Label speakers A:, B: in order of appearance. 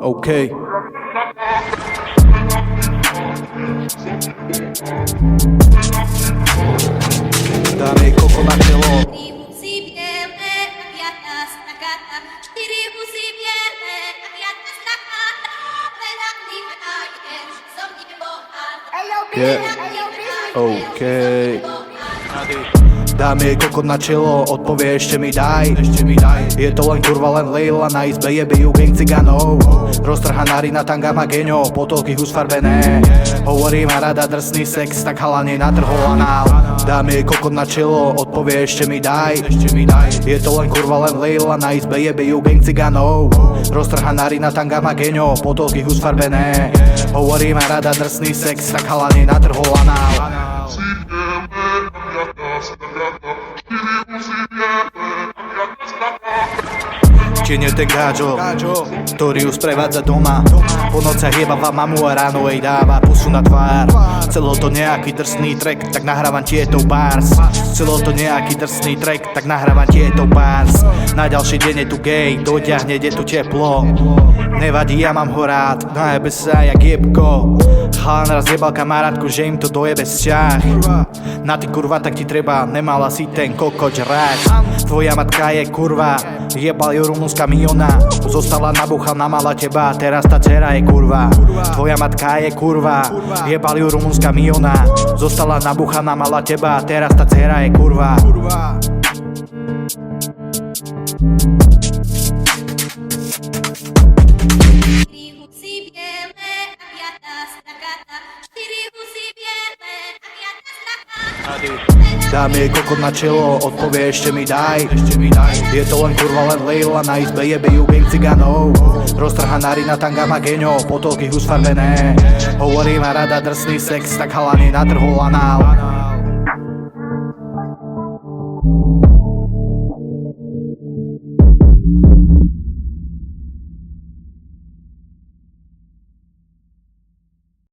A: OK. Dáme koko na čelo. Yeah. OK. Dáme kokot na čelo, odpovie ešte mi daj. Je to len kurva, len Leila, na izbe jebe ju gang ciganov. Roztrhaná rina, tanga má geňo, potolky usfarbené. Hovorí ma rada drsný sex, tak halane natrhol anál. Dáme kokot na čelo, odpovie ešte mi daj. Je to len kurva, len Leila, na izbe jebe ju gang ciganov. Roztrhaná rina, tanga má geňo, potolky usfarbené. Hovorí ma rada drsný sex, tak halane natrhol anál. Čine ten gáčo, ktorý ju sprevádza doma. Po nociach jebava mamu a ráno jej dáva pusu na tvár. Celo to nejaký drsný track, tak nahrávam tieto bars. Celo to nejaký drsný track, tak nahrávam tieto bars. Na ďalší deň je tu gay, doťahne, je tu teplo. Nevadí, ja mám ho rád, najebe sa jak jebko. Chalan raz jebal kamarátku, že im to dojebe vzťah. Na ty kurva, tak ti treba, nemala si ten kokot žrať. Tvoja matka je kurva, jebal ju rumunská Miona. Zostala nabuchaná, mala teba, teraz tá dcera je kurva. Tvoja matka je kurva, jebal ju rumunská Miona. Zostala nabuchaná, mala teba, teraz tá dcera je kurva. Dáme kokot na čelo, odpovie ešte mi daj. Je to len kurva, len Leila, na izbe jebe ju gang ciganov. Roztrhaná rina, tanga má geňo, potolky usfarbené. Hovorí ma rada drsný sex, tak halane natrhol anál.